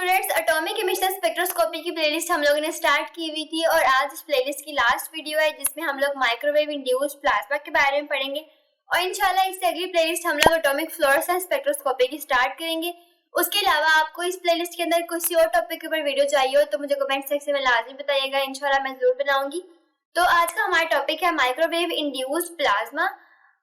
Students, atomic emission spectroscopy की playlist हम लोगों ने स्टार्ट की हुई थी और आज इस प्लेलिस्ट की लास्ट वीडियो है जिसमें हम लोग माइक्रोवेव इंड्यूस्ड प्लाज्मा के बारे में पढ़ेंगे और इंशाल्लाह इससे अगली प्लेलिस्ट हम लोग एटॉमिक फ्लोरेसेंस स्पेक्ट्रोस्कोपी की स्टार्ट करेंगे। उसके अलावा आपको इस प्लेलिस्ट के अंदर किसी और टॉपिक के ऊपर वीडियो चाहिए हो तो मुझे कमेंट सेक्शन में लाजमी बताइएगा, इंशाल्लाह मैं जरूर बनाऊंगी। तो आज का हमारा टॉपिक है माइक्रोवेव इंड्यूस्ड प्लाज्मा।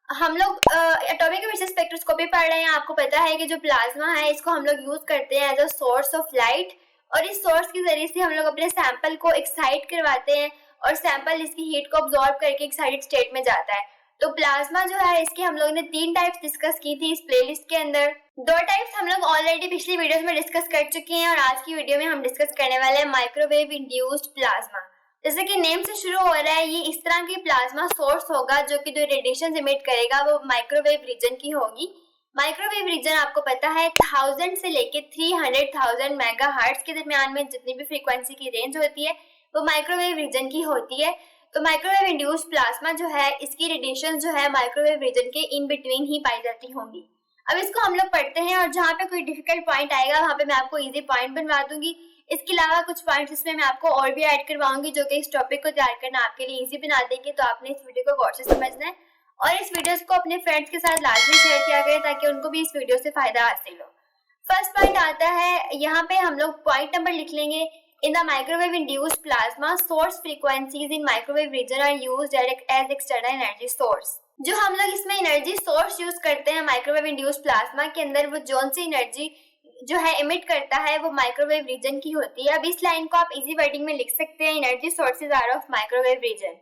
हम लोग एटॉमिक इमिशन स्पेक्ट्रोस्कोपी पढ़ रहे हैं। आपको पता है कि जो प्लाज्मा है इसको हम लोग यूज करते हैं as a source of light और इस सोर्स के जरिए से हम लोग अपने सैंपल को एक्साइट करवाते हैं और सैंपल इसकी हीट को अब्सॉर्ब करके एक्साइटेड स्टेट में जाता है। तो प्लाज्मा जो है इसके हम लोग ने 3 टाइप्स डिस्कस की थी इस प्लेलिस्ट के अंदर। 2 टाइप्स हम लोग ऑलरेडी पिछली वीडियोस में डिस्कस कर चुके हैं और आज की वीडियो में हम डिस्कस करने वाले हैं माइक्रोवेव इंड्यूस्ड प्लाज्मा। जैसे कि नेम से शुरू हो रहा है, ये इस तरह की प्लाज्मा सोर्स होगा जो कि जो रेडिएशन एमिट करेगा वो माइक्रोवेव रीजन की होगी। माइक्रोवेव रीजन आपको पता है 1000 से लेके 300,000 मेगाहर्ट्ज के दरमियान में जितनी भी फ्रीक्वेंसी की रेंज होती है वो माइक्रोवेव रीजन की होती है। तो माइक्रोवेव इंड्यूस्ड प्लाज्मा जो है इसकी रेडिएशन जो है माइक्रोवेव रीजन के इन बिटवीन ही पाई जाती होंगी। अब इसको हम लोग पढ़ते हैं और जहाँ पे कोई डिफिकल्ट पॉइंट आएगा वहाँ पे मैं आपको इजी पॉइंट बनवा दूंगी। इसके अलावा कुछ पॉइंट्स इसमें मैं आपको और भी ऐड करवाऊंगी जो कि इस टॉपिक को तैयार करना आपके लिए इजी बना देंगे। तो आपने इस वीडियो को गौर से समझना है और इस वीडियोस को अपने फ्रेंड्स के साथ लाजमी शेयर किया करें ताकि उनको भी इस वीडियो से फायदा हासिल हो। फर्स्ट पॉइंट आता है, यहाँ पे हम लोग पॉइंट नंबर लिख लेंगे। In the microwave induced plasma source frequencies in microwave region are used as external energy source. जो हम लोग इसमें एनर्जी सोर्स यूज करते हैं माइक्रोवेव इंड्यूस्ड प्लाज्मा के अंदर, वो जोन सी एनर्जी जो है एमिट करता है वो माइक्रोवेव रीजन की होती है। अब इस लाइन को आप इजी वर्डिंग में लिख सकते हैं, energy sources are of microwave region.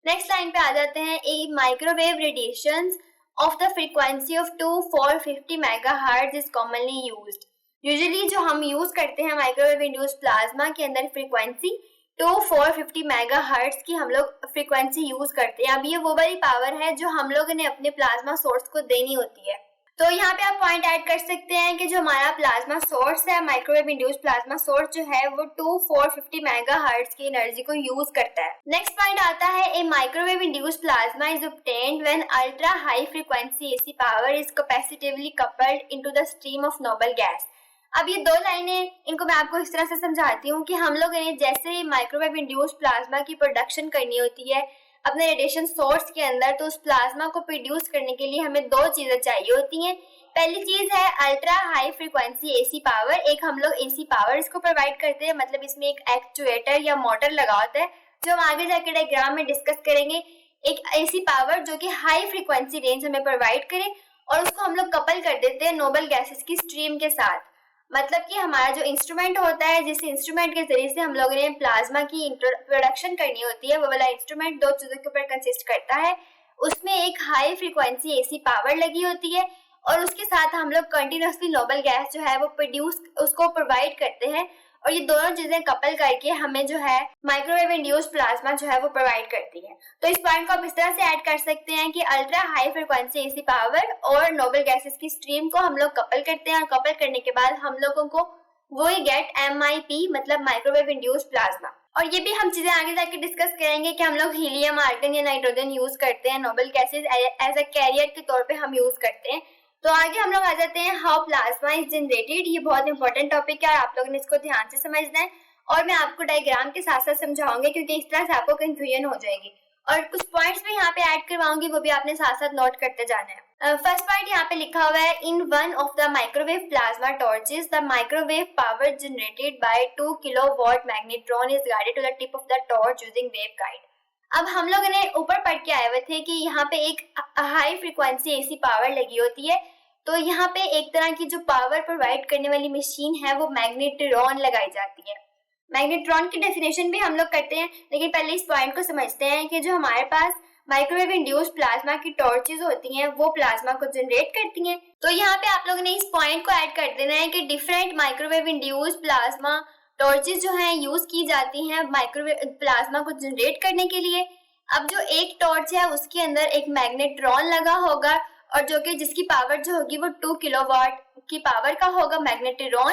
Next line पे आ जाते हैं, a microwave radiations of the frequency of 2,450 megahertz is commonly used. Usually जो हम यूज करते हैं माइक्रोवेव इंड्यूस्ड प्लाज्मा के अंदर फ्रीक्वेंसी 2,450 मेगाहर्ट्ज की हम लोग फ्रीक्वेंसी यूज करते हैं। अब ये वो वाली पावर है जो हम लोगों ने अपने प्लाज्मा सोर्स को देनी होती है। तो यहाँ पे आप पॉइंट ऐड कर सकते हैं कि जो हमारा प्लाज्मा सोर्स है माइक्रोवेव इंड्यूस्ड प्लाज्मा सोर्स जो है वो 2,450 मेगाहर्ट्ज की एनर्जी को यूज करता है। नेक्स्ट पॉइंट आता है, a microwave induced plasma is obtained when ultra high frequency AC power is capacitively coupled into the stream of noble gas. अब ये 2 लाइनें इनको मैं आपको इस तरह से समझाती हूँ कि हम लोग ने जैसे माइक्रोवेव इंड्यूस्ड प्लाज्मा की प्रोडक्शन करनी होती है अपने रेडिएशन सोर्स के अंदर, तो उस प्लाज्मा को प्रोड्यूस करने के लिए हमें 2 चीजें चाहिए होती हैं। पहली चीज है ultra high frequency AC power. एक हम लोग एसी पावर इसको प्रोवाइड करते हैं, मतलब इसमें एक एक्चुएटर या मोटर लगा होता है जो हम आगे जाके डायग्राम में डिस्कस करेंगे। एक एसी पावर जो कि हाई फ्रीक्वेंसी रेंज हमें प्रोवाइड करे और उसको हम लोग कपल कर देते हैं नोबल गैसेस की स्ट्रीम के साथ। मतलब कि हमारा जो इंस्ट्रूमेंट होता है जिस इंस्ट्रूमेंट के जरिए से हम लोगों ने प्लाज्मा की प्रोडक्शन करनी होती है वो वाला इंस्ट्रूमेंट 2 चीजों के ऊपर कंसिस्ट करता है। उसमें एक हाई फ्रीक्वेंसी एसी पावर लगी होती है और उसके साथ हम लोग कंटिन्यूसली नोबल गैस जो है वो उसको प्रोवाइड करते हैं और ये दोनों चीजें कपल करके हमें जो है माइक्रोवेव इंड्यूस्ड प्लाज्मा जो है वो प्रोवाइड करती है। तो इस पॉइंट को आप इस तरह से ऐड कर सकते हैं कि ultra high frequency AC power और नोबल गैसेस की स्ट्रीम को हम लोग कपल करते हैं और कपल करने के बाद हम लोगों को वो ही गेट MIP मतलब माइक्रोवेव इंड्यूस्ड प्लाज्मा। और ये भी हम चीजें आगे जाके डिस्कस करेंगे कि हम लोग हीलियम, आर्गन या नाइट्रोजन यूज करते हैं, noble gases as a carrier के तौर पे हम यूज करते हैं। तो आगे हम लोग आ जाते हैं हाउ प्लाज्मा इज जनरेटेड। ये बहुत इंपॉर्टेंट टॉपिक है और आप लोगों ने इसको ध्यान से समझना है और मैं आपको डायग्राम के साथ साथ समझाऊंगी क्योंकि इस तरह से आपको कंफ्यूजन हो जाएगी और कुछ पॉइंट्स में यहाँ पे ऐड करवाऊंगी वो भी आपने साथ साथ नोट करते जाना है। फर्स्ट पॉइंट यहाँ पे लिखा हुआ है, in one of the microwave plasma torches the microwave power generated by 2 kilowatt magnetron is guided to the tip of the torch using wave guide. अब हम लोगों ने ऊपर पढ़ के आए हुए थे कि यहाँ पे एक हाई फ्रीक्वेंसी एसी पावर लगी होती है। तो यहाँ पे एक तरह की जो पावर प्रोवाइड करने वाली मशीन है वो मैग्नेट्रॉन लगाई जाती है। मैग्नेट्रॉन की डेफिनेशन भी हम लोग करते हैं, लेकिन पहले इस पॉइंट को समझते हैं कि जो हमारे पास माइक्रोवेव इंड्यूस्ड प्लाज्मा की टॉर्चेस होती हैं वो प्लाज्मा को जनरेट करती हैं। तो यहाँ पे आप लोगों ने इस पॉइंट को ऐड कर देना है कि different microwave induced plasma torches जो है यूज की जाती हैं माइक्रोवेव प्लाज्मा को जनरेट करने के लिए। अब जो एक टॉर्च है उसके अंदर एक मैग्नेट्रॉन लगा होगा और जो कि जिसकी पावर जो होगी वो 2 किलोवाट की पावर का होगा magnetron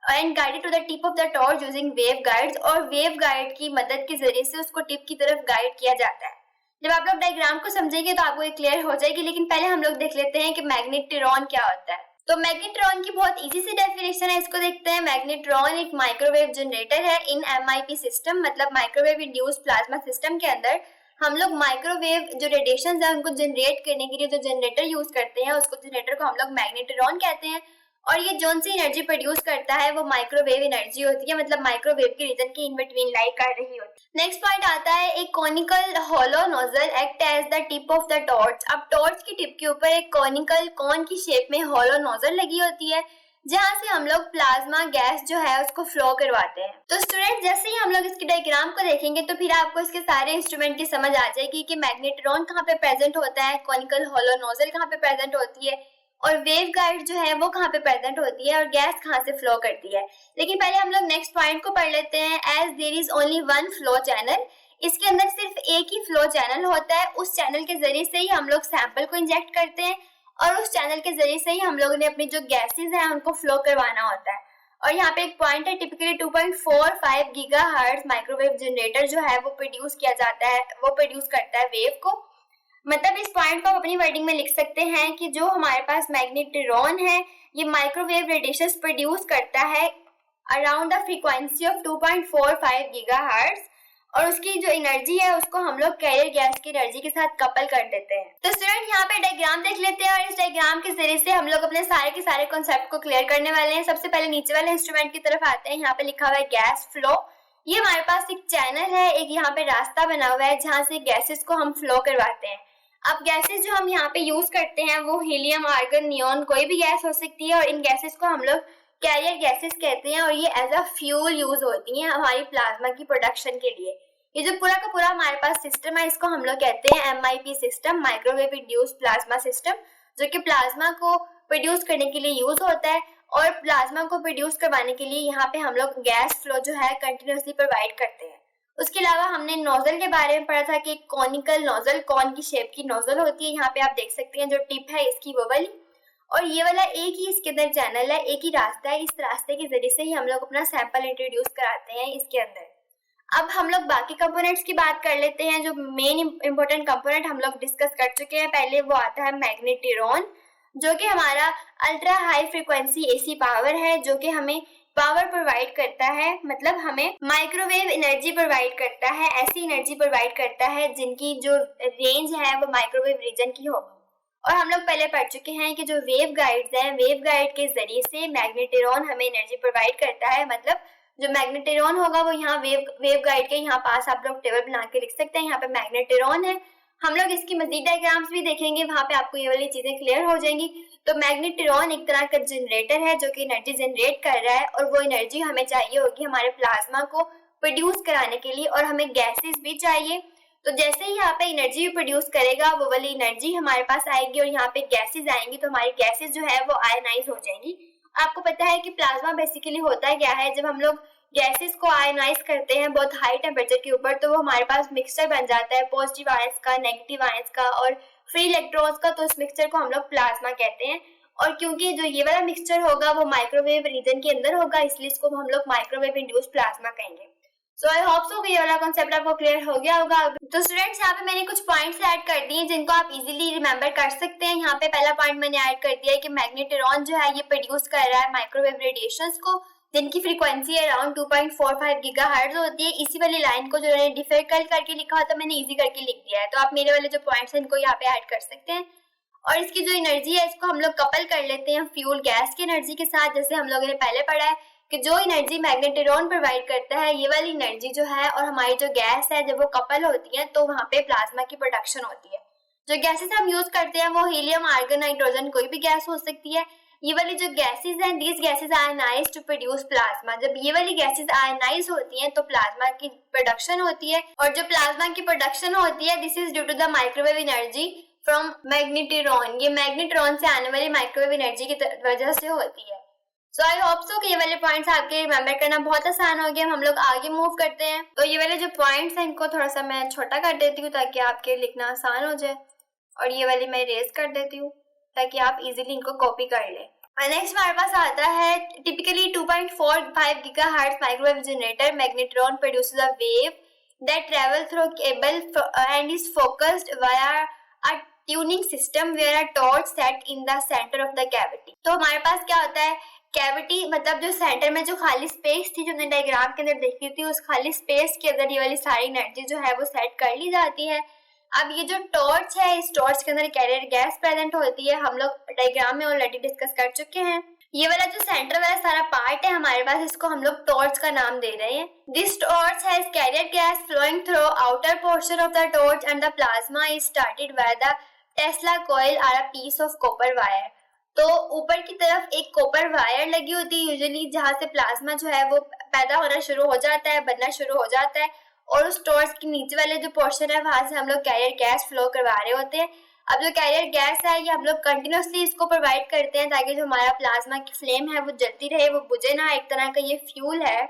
and guided to the tip of the torch using wave guides और वेव गाइड की मदद के जरिए से उसको टिप की तरफ गाइड किया जाता है। जब आप लोग डायग्राम को समझेंगे तो आपको ये क्लियर हो जाएगी, लेकिन पहले हम लोग देख लेते हैं कि मैग्नेट्रॉन क्या होता है। तो मैग्नेट्रॉन की बहुत इजी सी डेफिनेशन है, इसको देखते हैं। मैग्नेट्रॉन एक माइक्रोवेव जनरेटर है इन MIP सिस्टम, मतलब माइक्रोवेव इंड्यूस्ड प्लाज्मा सिस्टम के अंदर हम लोग माइक्रोवेव जो रेडिएशन है उनको जनरेट करने के लिए जो जनरेटर यूज करते हैं, उसको जनरेटर को हम लोग मैग्नेट्रॉन कहते हैं। और ये जोन सी एनर्जी प्रोड्यूस करता है वो माइक्रोवेव एनर्जी होती है, मतलब माइक्रोवेव के रीजन के इन बिटवीन लाई कर रही होती है। नेक्स्ट पॉइंट आता है एक conical hollow nozzle act as the tip of the torch. अब टॉर्च की टिप के ऊपर एक कॉनिकल कॉन की शेप में हॉलो नोजल लगी होती है, जहां से हम लोग प्लाज्मा गैस जो है उसको फ्लो करवाते हैं। तो स्टूडेंट जैसे ही हम लोग इसके डायग्राम को देखेंगे तो फिर आपको इसके सारे इंस्ट्रूमेंट की समझ आ जाएगी कि मैग्नेट्रॉन कहाँ पे प्रेजेंट होता है, कॉनिकल हॉलो नोजल कहाँ पे प्रेजेंट होती है, और वेव गाइड जो है वो कहाँ पे प्रेजेंट होती है, और गैस कहाँ से फ्लो करती है। लेकिन पहले हम लोग नेक्स्ट पॉइंट को पढ़ लेते हैं। As there is only one flow channel, इसके अंदर सिर्फ एक ही फ्लो चैनल होता है, उस चैनल के जरिए से ही हम लोग सैंपल को इंजेक्ट करते हैं और उस चैनल के जरिए से ही हम लोगों ने अपनी जो गैसेस हैं उनको फ्लो करवाना होता है। और यहाँ पे एक पॉइंट है, टिपिकली 2.45 गीगाहर्ट्ज माइक्रोवेव जनरेटर जो है वो प्रोड्यूस किया जाता है, वो प्रोड्यूस करता है वेव को। मतलब इस पॉइंट को आप अपनी वर्डिंग में लिख सकते हैं कि जो हमारे पास मैग्नेट्रॉन है ये माइक्रोवेव रेडिएशंस प्रोड्यूस करता है around the frequency of 2.45 gigahertz, और उसकी जो एनर्जी है उसको हम लोग कैरियर गैस की एनर्जी के साथ कपल कर देते हैं। तो स्टूडेंट यहाँ पे डायग्राम देख लेते हैं और इस डायग्राम के जरिए से हम लोग अपने सारे के सारे कॉन्सेप्ट को क्लियर करने वाले हैं। सबसे पहले नीचे वाले इंस्ट्रूमेंट की तरफ आते हैं। यहाँ पे लिखा हुआ है गैस फ्लो। ये हमारे पास एक चैनल है, एक यहाँ पे रास्ता बना हुआ है जहाँ से गैसेस को हम फ्लो करवाते हैं। अब गैसेस जो हम यहाँ पे यूज करते हैं वो हीलियम, आर्गन, नियॉन, कोई भी गैस हो सकती है, और इन गैसेस को हम लोग कैरियर गैसेस कहते हैं, और ये एज अ फ्यूल यूज होती हैं हमारी प्लाज्मा की प्रोडक्शन के लिए। ये जो पूरा का पूरा हमारे पास सिस्टम है इसको हम लोग कहते हैं MIP system, microwave induced plasma system, जो कि प्लाज्मा को प्रोड्यूस करने के लिए यूज होता है। और प्लाज्मा को प्रोड्यूस करवाने के लिए यहाँ पे हम लोग गैस फ्लो जो है कंटिन्यूसली प्रोवाइड करते हैं। उसके अलावा हमने नोजल के बारे में पढ़ा था कि कॉनिकल नोजल, कॉन की शेप की नोजल होती है। यहाँ पे आप देख सकते हैं जो टिप है इसकी वो वाली, और ये वाला एक ही इसके अंदर चैनल है, एक ही रास्ता है। इस रास्ते के जरिए से ही हम लोग अपना सैंपल इंट्रोड्यूस कराते हैं इसके अंदर। अब हम लोग बाकी कंपोनेंट्स की बात कर लेते हैं। जो मेन इंपॉर्टेंट कंपोनेंट हम लोग डिस्कस कर चुके हैं पहले, वो आता है मैग्नेट्रॉन, जो कि हमारा ultra high frequency AC power है, जो कि हमें पावर प्रोवाइड करता है, मतलब हमें माइक्रोवेव एनर्जी प्रोवाइड करता है, ऐसी एनर्जी प्रोवाइड करता है जिनकी जो रेंज है वो माइक्रोवेव रीजन की हो। और हम लोग पहले पढ़ चुके हैं कि जो वेव गाइड्स हैं, वेव गाइड के जरिए से मैग्नेट्रॉन हमें एनर्जी प्रोवाइड करता है। मतलब जो मैग्नेट्रॉन होगा वो यहाँ वेव गाइड के यहाँ पास आप लोग टेबल बना के लिख सकते हैं, यहाँ पे मैग्नेट्रॉन है। हम लोग इसकी मजीद डायग्राम्स भी देखेंगे, वहां पे आपको ये वाली चीजें क्लियर हो जाएंगी। तो मैग्नेट्रॉन एक तरह का जनरेटर है जो कि एनर्जी जनरेट कर रहा है, और वो एनर्जी हमें चाहिए होगी हमारे प्लाज्मा को प्रोड्यूस कराने के लिए, और हमें गैसेस भी चाहिए। तो जैसे ही यहाँ पे एनर्जी प्रोड्यूस करेगा वो वाली एनर्जी हमारे पास आएगी, और यहाँ पे गैसेस आएंगी, तो हमारी गैसेस जो है वो आयनाइज हो जाएंगी। आपको पता है कि प्लाज्मा बेसिकली होता क्या है, जब हम लोग गैसेस को आयनाइज करते हैं बहुत हाई टेम्परेचर के ऊपर, तो वो हमारे पास मिक्सचर बन जाता है पॉजिटिव आयंस का, नेगेटिव आयंस का और फ्री इलेक्ट्रॉन्स का। तो उस मिक्सचर को हम लोग प्लाज्मा कहते हैं। और क्योंकि जो ये वाला मिक्सचर होगा वो माइक्रोवेव रीजन के अंदर होगा, इसलिए इसको हम लोग माइक्रोवेव इंड्यूस्ड प्लाज्मा कहेंगे। सो आई होप सो कि ये वाला कॉन्सेप्ट आपको क्लियर हो गया होगा। तो स्टूडेंट्स यहाँ पे मैंने कुछ पॉइंट्स ऐड कर दिए जिनको आप इजीली रिमेंबर कर सकते हैं। यहाँ पे पहला पॉइंट मैंने ऐड कर दिया है कि मैग्नेट्रॉन जो है ये प्रोड्यूस कर रहा है माइक्रोवेव रेडिएशंस को, जिनकी फ्रीक्वेंसी अराउंड 2.45 गीगाहर्ट्ज होती है। इसी वाली लाइन को जो मैंने डिफिकल्ट करके लिखा होता मैंने इजी करके लिख दिया है, तो आप मेरे वाले जो पॉइंट्स हैं इनको यहाँ पे ऐड कर सकते हैं। और इसकी जो एनर्जी है इसको हम लोग कपल कर लेते हैं फ्यूल गैस की एनर्जी के साथ। जैसे हम लोगों ने पहले पढ़ा है कि जो एनर्जी मैग्नेट्रॉन प्रोवाइड करता है, ये वाली एनर्जी जो है और हमारी जो गैस है, जब वो कपल होती है तो वहाँ पे प्लाज्मा की प्रोडक्शन होती है। जो गैसेस हम यूज करते हैं वो हीलियम, आर्गन, नाइट्रोजन, कोई भी गैस हो सकती है। ये वाली जो गैसेस हैं, these gases ionize to produce plasma. जब ये वाली गैसेस आयनाइज होती हैं तो प्लाज्मा की प्रोडक्शन होती है, और जो प्लाज्मा की प्रोडक्शन होती है this is due to the microwave energy from magnetron. ये मैग्नेट्रॉन से आने वाली माइक्रोवेव एनर्जी की वजह से होती है। सो आई होप सो कि ये वाले पॉइंट्स आपके रिमेम्बर करना बहुत आसान हो गया। हम लोग आगे मूव करते हैं। तो ये वाले जो पॉइंट्स हैं इनको थोड़ा सा मैं छोटा कर देती हूँ ताकि आपके लिखना आसान हो जाए, और ये वाली मैं इरेज कर देती हूँ ताकि आप इजीली इनको कॉपी कर लें। नेक्स्ट हमारे पास आता है typically 2.45 gigahertz microwave generator. Magnetron produces a wave that travel through cable and is focused via a tuning system where a torch set in the centre of the cavity. तो हमारे पास क्या होता है, कैविटी मतलब जो सेंटर में जो खाली स्पेस थी जो हमने डायग्राम के अंदर देखी थी, उस खाली स्पेस के अंदर ये वाली सारी एनर्जी जो है वो सेट कर ली जाती है। अब ये जो टॉर्च है, इस टॉर्च के अंदर कैरियर गैस प्रेजेंट होती है, हम लोग डायग्राम में ऑलरेडी डिस्कस कर चुके हैं। ये वाला जो सेंटर वाला सारा पार्ट है हमारे पास, इसको हम लोग टॉर्च का नाम दे रहे हैं। This torch has carrier gas flowing through outer portion of the torch and the plasma is started by the Tesla coil are a piece of copper wire. तो ऊपर की तरफ एक कॉपर वायर लगी होती है यूजुअली, जहां से प्लाज्मा जो है वो पैदा होना शुरू हो जाता है, बनना शुरू हो जाता है, और उस टॉर्च के नीचे वाले जो पोर्शन है वहां से हम लोग कैरियर गैस फ्लो करवा रहे होते हैं। अब जो कैरियर गैस है ये हम लोग कंटिन्यूसली इसको प्रोवाइड करते हैं ताकि जो हमारा प्लाज्मा की फ्लेम है वो जलती रहे, वो बुझे ना, एक तरह का ये फ्यूल है।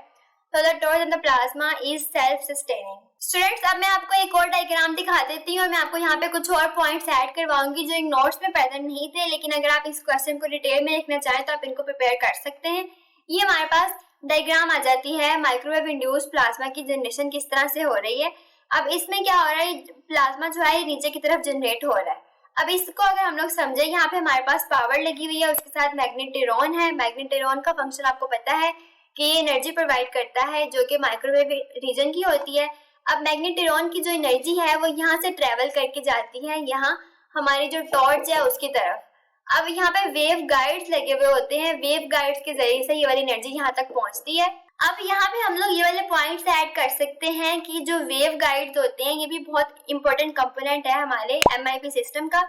तो the torch and the plasma is self sustaining. Students, अब मैं आपको एक और डायग्राम दिखा देती हूँ और मैं आपको यहाँ पे कुछ और पॉइंट्स ऐड करवाऊंगी जो इन नोट्स में प्रेजेंट नहीं थे, लेकिन अगर आप इस क्वेश्चन को डिटेल में लिखना चाहें तो आप इनको प्रिपेयर कर सकते हैं। ये हमारे पास डायग्राम आ जाती है माइक्रोवेव इंड्यूस्ड प्लाज्मा की जनरेशन किस तरह से हो रही है। अब इसमें क्या हो रहा है, प्लाज्मा जो है नीचे की तरफ जनरेट हो रहा है। अब इसको अगर हम लोग समझे, यहाँ पे हमारे पास पावर लगी हुई है, उसके साथ मैग्नेटेरॉन है। मैग्नेटेरॉन का फंक्शन आपको पता है कि ये एनर्जी प्रोवाइड करता है जो कि माइक्रोवेव रीजन की होती है। अब मैग्नेटेरॉन की जो एनर्जी है वो यहाँ से ट्रेवल करके जाती है यहाँ हमारी जो टॉर्च है उसकी तरफ। अब यहाँ पे वेव गाइड्स लगे हुए होते हैं, वेव गाइड्स के जरिए से ये वाली एनर्जी यहाँ तक पहुंचती है। अब यहाँ पे हम लोग ये वाले पॉइंट्स ऐड कर सकते हैं कि जो वेव गाइड्स होते हैं ये भी बहुत इंपॉर्टेंट कंपोनेंट है हमारे MIP सिस्टम का।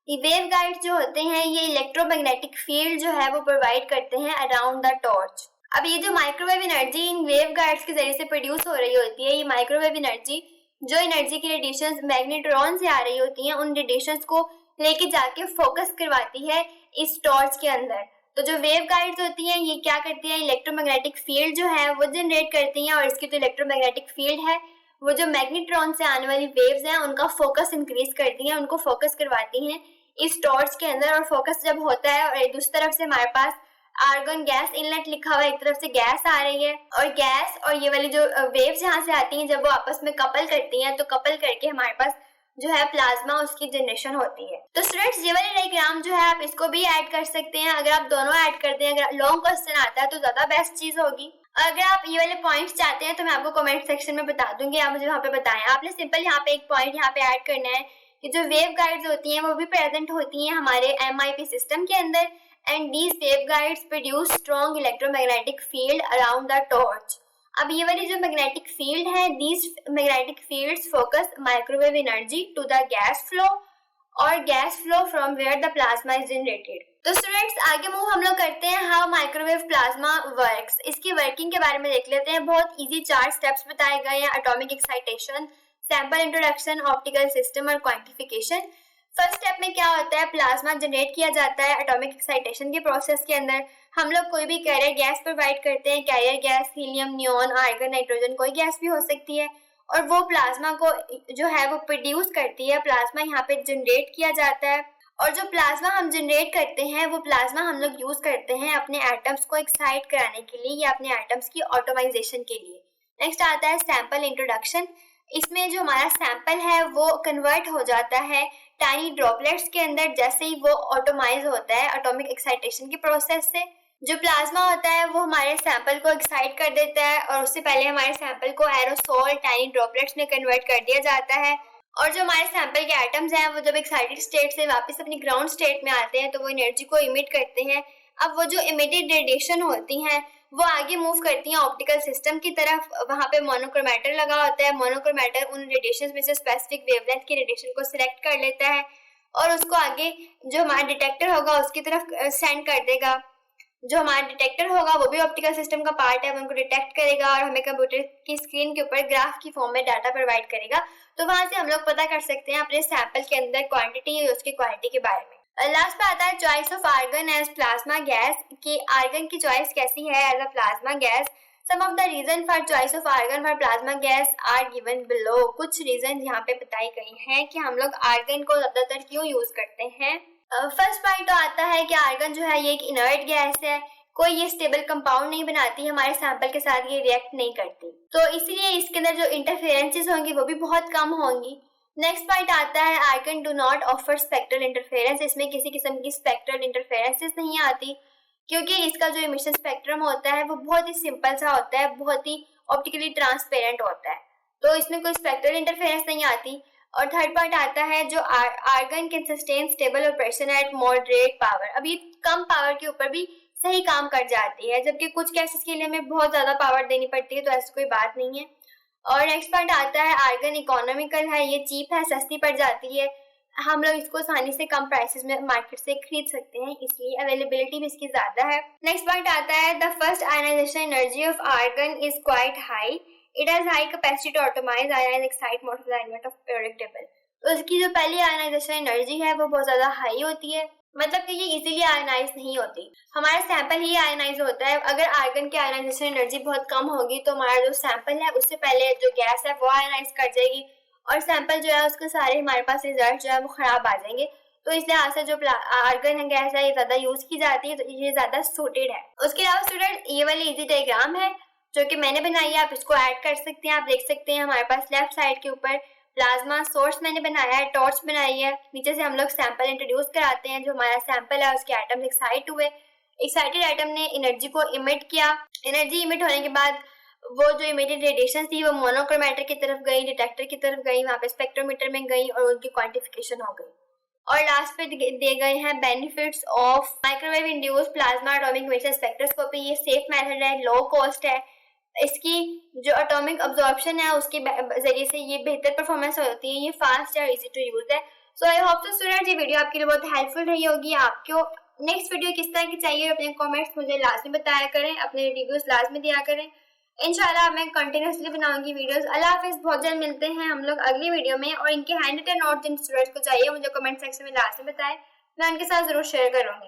ये वेव गाइड्स जो होते हैं ये इलेक्ट्रोमैग्नेटिक फील्ड जो है वो प्रोवाइड करते हैं अराउंड द टॉर्च। अब ये जो microwave energy in wave guides के जरिए से प्रोड्यूस हो रही होती है, ये माइक्रोवेव एनर्जी जो एनर्जी की रेडिएशंस मैग्नेट्रॉन से आ रही होती हैं, उन रेडिएशंस को लेके जाके फोकस करवाती है इस टॉर्च के अंदर। तो जो वेव गाइड्स होती हैं ये क्या करती हैं, इलेक्ट्रोमैग्नेटिक फील्ड जो है वो जनरेट करती हैं, और इसकी जो इलेक्ट्रोमैग्नेटिक फील्ड है वो जो मैग्नेट्रॉन से आने वाली वेव्स हैं उनका फोकस इंक्रीज करती हैं, उनको फोकस करवाती हैं इस टॉर्च के अंदर। और फोकस जब होता है और दूसरी तरफ से हमारे पास आर्गन गैस इनलेट लिखा हुआ है, एक तरफ से गैस आ रही है, और गैस और ये वाली जो वेव्स जहाँ से आती हैं जब वो आपस में कपल करती हैं तो कपल करके हमारे पास जो है प्लाज्मा उसकी जनरेशन होती है। तो स्टूडेंट्स, ये वाली डायग्राम जो है आप इसको भी ऐड कर सकते हैं। अगर आप दोनों ऐड करते हैं, अगर लॉन्ग क्वेश्चन आता है तो ज्यादा बेस्ट चीज होगी। अगर आप ये वाले पॉइंट्स चाहते हैं तो मैं आपको कमेंट सेक्शन में बता दूंगी, आप मुझे वहाँ पे बताएं। आपने सिंपल यहाँ पे एक पॉइंट यहाँ पे ऐड करना है कि जो वेव गाइड्स होती हैं वो भी प्रेजेंट होती हैं हमारे MIP सिस्टम के अंदर, and these wave guides produce strong electromagnetic field around the torch. अब ये वाली जो मैग्नेटिक फील्ड है, these magnetic fields focus microwave energy to the gas flow और gas flow from where the plasma is generated. तो students, आगे move हम लोग करते हैं हाउ माइक्रोवेव प्लाज्मा वर्क्स। इसकी वर्किंग के बारे में देख लेते हैं। बहुत इजी 4 स्टेप्स बताए गए हैं, atomic excitation, sample introduction, optical system और क्वांटिफिकेशन। फर्स्ट स्टेप में क्या होता है, प्लाज्मा जनरेट किया जाता है एटॉमिक एक्साइटेशन के प्रोसेस के अंदर। हम लोग कोई भी कैरियर गैस प्रोवाइड करते हैं, carrier gas helium, neon, argon, nitrogen, कोई गैस भी हो सकती है, और वो प्लाज्मा को जो है वो प्रोड्यूस करती है। प्लाज्मा यहाँ पे जनरेट किया जाता है, और जो प्लाज्मा हम जनरेट करते हैं वो प्लाज्मा हम लोग यूज करते हैं अपने एटम्स को एक्साइट कराने के लिए या अपने एटम्स की ऑटोमाइजेशन के लिए। नेक्स्ट आता है सैंपल इंट्रोडक्शन। इसमें जो हमारा सैंपल है वो कन्वर्ट हो जाता है टाइनी ड्रॉपलेट्स के अंदर जैसे ही वो ऑटोमाइज होता है एटॉमिक एक्साइटेशन के प्रोसेस से। जो प्लाज्मा होता है वो हमारे सैंपल को एक्साइट कर देता है, और उससे पहले हमारे सैंपल को एरोसोल टाइनी ड्रॉपलेट्स में कन्वर्ट कर दिया जाता है। और जो हमारे सैंपल के एटम्स हैं वो जब एक्साइटेड स्टेट से वापस अपनी ग्राउंड स्टेट में आते हैं तो वो एनर्जी को इमिट करते हैं। अब वो जो इमिटेड रेडिएशन होती हैं वो आगे मूव करती हैं ऑप्टिकल सिस्टम की तरफ। वहाँ पे मोनोक्रोमेटर लगा होता है। मोनोक्रोमेटर उन रेडिएशन में से स्पेसिफिक वेवलेंथ की रेडिएशन को सिलेक्ट कर लेता है और उसको आगे जो हमारा डिटेक्टर होगा उसकी तरफ सेंड कर देगा। जो हमारा डिटेक्टर होगा वो भी ऑप्टिकल सिस्टम का पार्ट है, वो उनको डिटेक्ट करेगा और हमें कंप्यूटर की स्क्रीन के ऊपर ग्राफ की फॉर्म में डाटा प्रोवाइड करेगा। तो वहां से हम लोग पता कर सकते हैं अपने सैंपल के अंदर क्वांटिटी या उसकी क्वालिटी के बारे में। लास्ट पे आता है choice of argon as plasma gas, कि आर्गन की चॉइस कैसी है as a plasma gas. Some of the reason for choice of argon for plasma gas are given below. कुछ रीजन यहाँ पे बताई गई हैं कि हम लोग आर्गन को ज्यादातर क्यों यूज करते हैं। फर्स्ट पॉइंट तो आता है कि आर्गन जो है ये एक इनर्ट गैस है, कोई ये स्टेबल कंपाउंड नहीं बनाती, हमारे सैंपल के साथ ये रिएक्ट नहीं करती, तो इसलिए इसके अंदर जो इंटरफेरेंसेस होंगी वो भी बहुत कम होंगी। नेक्स्ट पॉइंट आता है argon do not offer spectral interference. इसमें किसी किस्म की स्पेक्ट्रल इंटरफेरेंसेस नहीं आती, क्योंकि इसका जो इमिशन स्पेक्ट्रम होता है वो बहुत ही सिंपल सा होता है, बहुत ही ऑप्टिकली ट्रांसपेरेंट होता है, तो इसमें कोई स्पेक्ट्रल इंटरफेरेंस नहीं आती। और थर्ड पॉइंट आता है जो argon can sustain stable operation at moderate power. अब ये कम पावर के ऊपर भी सही काम कर जाती है, जबकि कुछ केसेस के लिए हमें बहुत ज्यादा पावर देनी पड़ती है, तो ऐसी कोई बात नहीं है। और नेक्स्ट पॉइंट आता है आर्गन इकोनॉमिकल है, ये चीप है, सस्ती पड़ जाती है, हम लोग इसको आसानी से कम प्राइसेस में मार्केट से खरीद सकते हैं, इसलिए अवेलेबिलिटी भी इसकी ज्यादा है। नेक्स्ट पॉइंट आता है the first ionization energy of argon is quite high, it has high capacity to atomize ion excite motor element of periodic table. तो इसकी जो पहली आयनाइजेशन एनर्जी है वो बहुत ज्यादा हाई होती है, मतलब कि ये इजीली आयनाइज नहीं होती, हमारा सैंपल ही आयनाइज होता है। अगर आर्गन की आयनाइजेशन एनर्जी बहुत कम होगी तो हमारा जो सैंपल है उससे पहले जो गैस है वो आयनाइज कर जाएगी, और सैंपल जो है उसके सारे हमारे पास रिजल्ट जो है वो खराब आ जाएंगे। तो इस लिहाज से जो आर्गन गैस है ये ज्यादा यूज की जाती है, तो ये ज्यादा सूटेड है। उसके अलावा स्टूडेंट ये वाली इजी डायग्राम है जो कि मैंने बनाई है, आप इसको ऐड कर सकते हैं। आप देख सकते हैं हमारे पास लेफ्ट साइड के ऊपर प्लाज्मा सोर्स मैंने बनाया है, टॉर्च बनाई है, नीचे से हम लोग सैंपल इंट्रोड्यूस कराते हैं, जो हमारा सैंपल है उसके एटम्स एक्साइट हुए, एक्साइटेड एटम ने एनर्जी को इमिट किया, एनर्जी इमिट होने के बाद वो जो इमिटेड रेडिएशन थी वो मोनोक्रोमेटर की तरफ गई, डिटेक्टर की तरफ गई, वहां पे स्पेक्ट्रोमीटर में गई और उनकी क्वांटिफिकेशन हो गई। और लास्ट पे दिए गए हैं benefits of microwave induced plasma atomic emission spectroscopy. ये सेफ मेथड है, लो कॉस्ट है, इसकी जो एटॉमिक अब्जॉर्प्शन है उसके जरिए से ये बेहतर परफॉर्मेंस होती है, ये फास्ट है और इजी टू यूज है। सो आई होप सो स्टूडेंट्स ये वीडियो आपके लिए बहुत हेल्पफुल रही होगी। आपको नेक्स्ट वीडियो किस तरह की चाहिए अपने कमेंट्स मुझे लाजमी बताया करें, अपने रिव्यूज लाजमी दिया करें। इंशाल्लाह मैं कंटिन्यूसली बनाऊंगी वीडियोस। अल्लाह हाफिज़, बहुत जल्द मिलते हैं हम लोग अगली वीडियो में। और इनके हैंड रिटन नोट जिन स्टूडेंट्स को चाहिए मुझे कमेंट सेक्शन में लाजमी बताएं, मैं उनके साथ जरूर शेयर करूंगी।